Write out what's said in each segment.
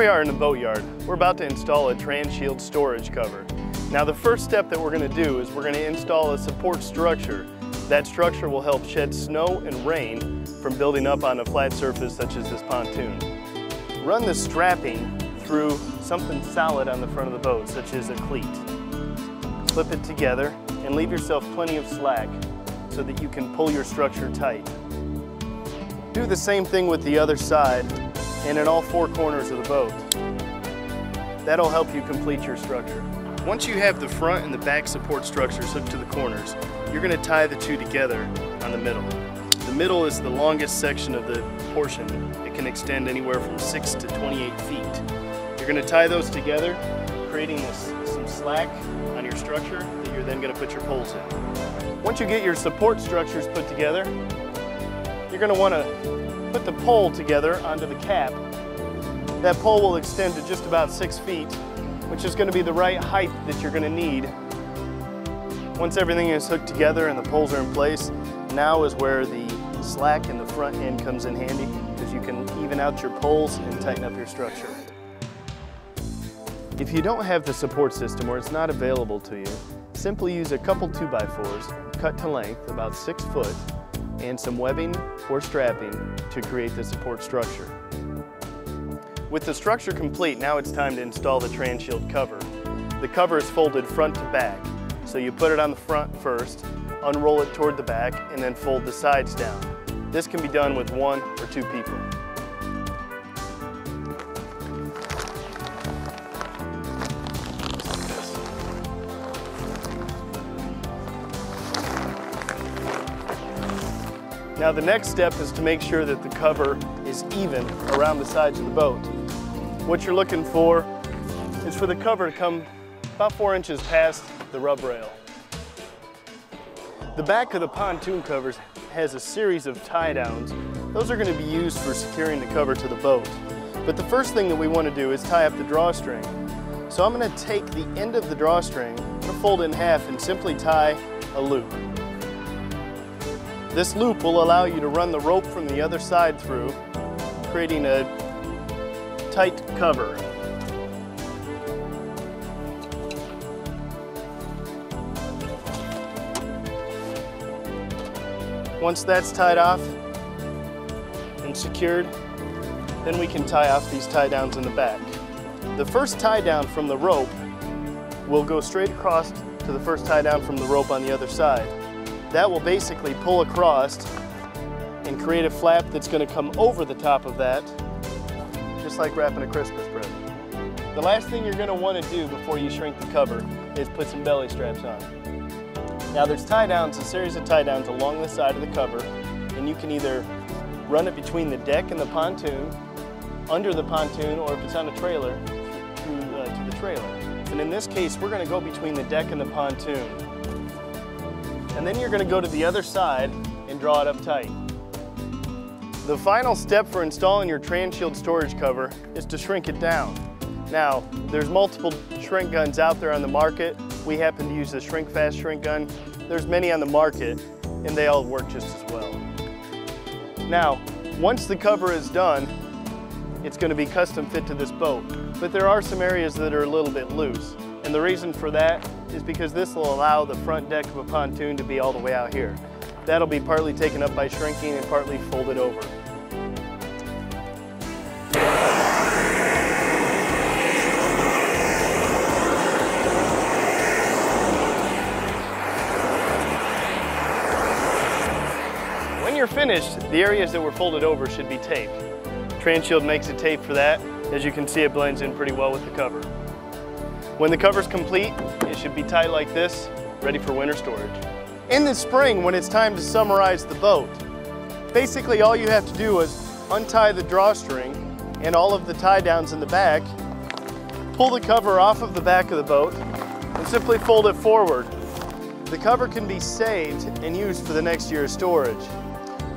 we are in the boat yard. We're about to install a Transhield storage cover. Now the first step that we're going to do is we're going to install a support structure. That structure will help shed snow and rain from building up on a flat surface such as this pontoon. Run the strapping through something solid on the front of the boat, such as a cleat. Clip it together and leave yourself plenty of slack so that you can pull your structure tight. Do the same thing with the other side and in all four corners of the boat. That'll help you complete your structure. Once you have the front and the back support structures hooked to the corners, you're going to tie the two together on the middle. The middle is the longest section of the portion. It can extend anywhere from 6 to 28 feet. You're going to tie those together, creating some slack on your structure that you're then going to put your poles in. Once you get your support structures put together, you're going to want to put the pole together onto the cap. That pole will extend to just about 6 feet, which is going to be the right height that you're going to need. Once everything is hooked together and the poles are in place, now is where the slack in the front end comes in handy, because you can even out your poles and tighten up your structure. If you don't have the support system or it's not available to you, simply use a couple 2x4s cut to length, about 6 foot, and some webbing or strapping to create the support structure. With the structure complete, now it's time to install the Transhield cover. The cover is folded front to back, so you put it on the front first, unroll it toward the back, and then fold the sides down. This can be done with 1 or 2 people. Now the next step is to make sure that the cover is even around the sides of the boat. What you're looking for is for the cover to come about 4 inches past the rub rail. The back of the pontoon covers has a series of tie downs. Those are going to be used for securing the cover to the boat. But the first thing that we want to do is tie up the drawstring. So I'm going to take the end of the drawstring, I'm going to fold it in half and simply tie a loop. This loop will allow you to run the rope from the other side through, creating a tight cover. Once that's tied off and secured, then we can tie off these tie downs in the back. The first tie down from the rope will go straight across to the first tie down from the rope on the other side. That will basically pull across and create a flap that's going to come over the top of that, just like wrapping a Christmas present. The last thing you're going to want to do before you shrink the cover is put some belly straps on. Now there's tie downs, a series of tie downs along the side of the cover, and you can either run it between the deck and the pontoon, under the pontoon, or if it's on a trailer, through to the trailer. And in this case, we're going to go between the deck and the pontoon. And then you're going to go to the other side and draw it up tight. The final step for installing your Transhield storage cover is to shrink it down. Now, there's multiple shrink guns out there on the market. We happen to use the Shrink Fast shrink gun. There's many on the market, and they all work just as well. Now, once the cover is done, it's going to be custom fit to this boat. But there are some areas that are a little bit loose. And the reason for that is because this will allow the front deck of a pontoon to be all the way out here. That'll be partly taken up by shrinking and partly folded over. When you're finished, the areas that were folded over should be taped. Transhield makes a tape for that. As you can see, it blends in pretty well with the cover. When the cover's complete, it should be tight like this, ready for winter storage. In the spring, when it's time to summerize the boat, basically all you have to do is untie the drawstring and all of the tie downs in the back, pull the cover off of the back of the boat, and simply fold it forward. The cover can be saved and used for the next year's storage.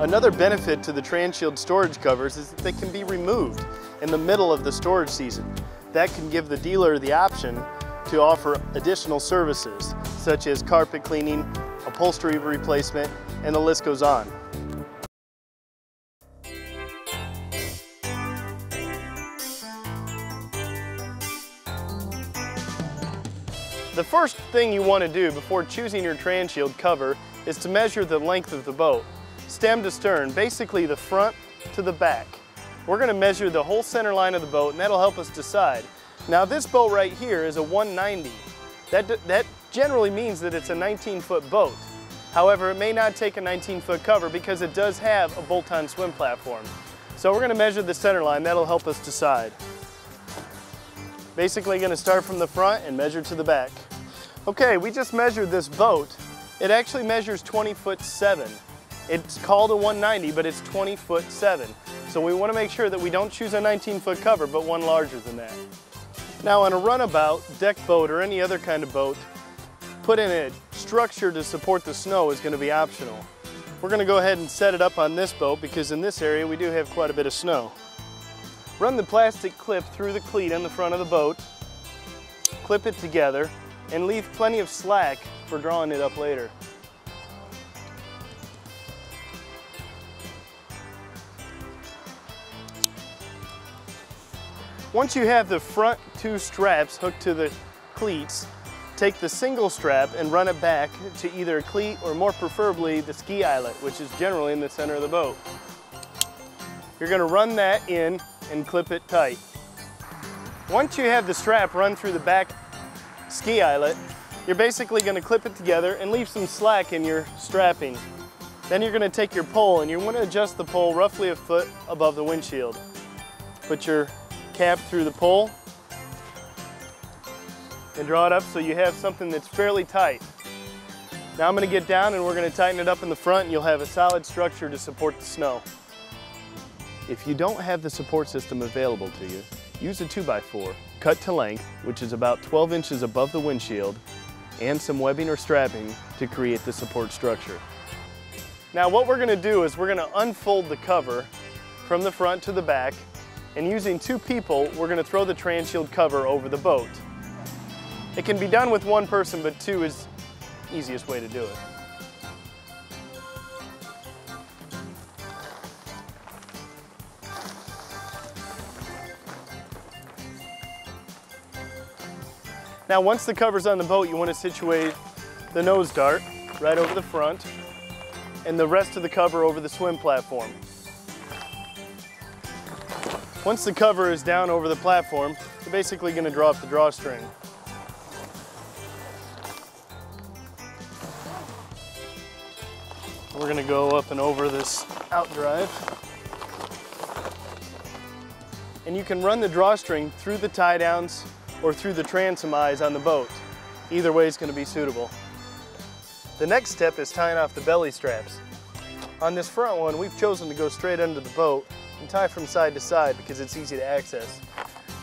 Another benefit to the Transhield storage covers is that they can be removed in the middle of the storage season. That can give the dealer the option to offer additional services, such as carpet cleaning, upholstery replacement, and the list goes on. The first thing you want to do before choosing your Transhield cover is to measure the length of the boat, stem to stern, basically the front to the back. We're going to measure the whole center line of the boat, and that'll help us decide. Now this boat right here is a 190. That generally means that it's a 19-foot boat. However, it may not take a 19-foot cover because it does have a bolt-on swim platform. So we're going to measure the center line. That'll help us decide. Basically going to start from the front and measure to the back. Okay, we just measured this boat. It actually measures 20'7". It's called a 190, but it's 20'7". So we want to make sure that we don't choose a 19-foot cover, but one larger than that. Now on a runabout, deck boat, or any other kind of boat, put in a structure to support the snow is going to be optional. We're going to go ahead and set it up on this boat because in this area we do have quite a bit of snow. Run the plastic clip through the cleat on the front of the boat, clip it together, and leave plenty of slack for drawing it up later. Once you have the front two straps hooked to the cleats, take the single strap and run it back to either a cleat or more preferably the ski eyelet, which is generally in the center of the boat. You're going to run that in and clip it tight. Once you have the strap run through the back ski eyelet, you're basically going to clip it together and leave some slack in your strapping. Then you're going to take your pole and you want to adjust the pole roughly a foot above the windshield. Put your cap through the pole and draw it up so you have something that's fairly tight. Now I'm going to get down and we're going to tighten it up in the front and you'll have a solid structure to support the snow. If you don't have the support system available to you, use a 2x4, cut to length, which is about 12 inches above the windshield, and some webbing or strapping to create the support structure. Now what we're going to do is we're going to unfold the cover from the front to the back, and using two people, we're going to throw the Transhield cover over the boat. It can be done with one person, but two is the easiest way to do it. Now once the cover's on the boat, you want to situate the nose dart right over the front and the rest of the cover over the swim platform. Once the cover is down over the platform, you're basically going to draw up the drawstring. We're going to go up and over this outdrive. And you can run the drawstring through the tie downs or through the transom eyes on the boat. Either way is going to be suitable. The next step is tying off the belly straps. On this front one, we've chosen to go straight under the boat and tie from side to side because it's easy to access.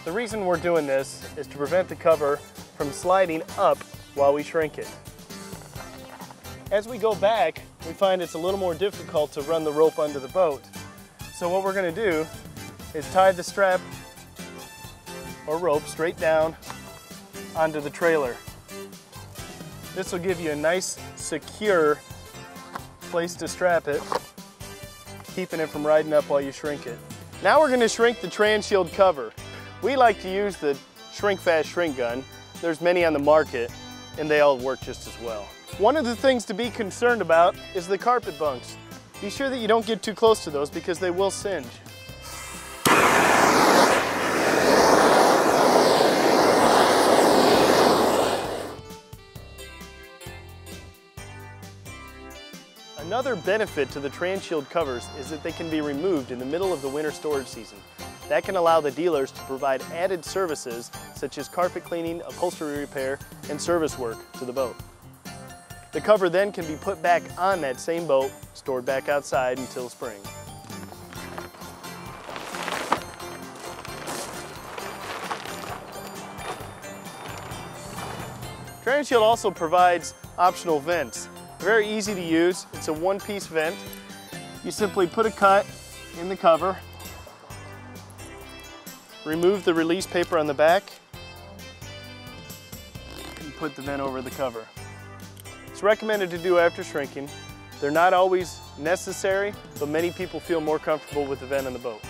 The reason we're doing this is to prevent the cover from sliding up while we shrink it. As we go back, we find it's a little more difficult to run the rope under the boat. So what we're going to do is tie the strap or rope straight down onto the trailer. This will give you a nice, secure place to strap it, keeping it from riding up while you shrink it. Now we're going to shrink the Transhield cover. We like to use the Shrink Fast Shrink Gun. There's many on the market and they all work just as well. One of the things to be concerned about is the carpet bunks. Be sure that you don't get too close to those because they will singe. Another benefit to the Transhield covers is that they can be removed in the middle of the winter storage season. That can allow the dealers to provide added services such as carpet cleaning, upholstery repair, and service work to the boat. The cover then can be put back on that same boat, stored back outside until spring. Transhield also provides optional vents. Very easy to use. It's a one-piece vent. You simply put a cut in the cover, remove the release paper on the back, and put the vent over the cover. It's recommended to do after shrinking. They're not always necessary, but many people feel more comfortable with the vent on the boat.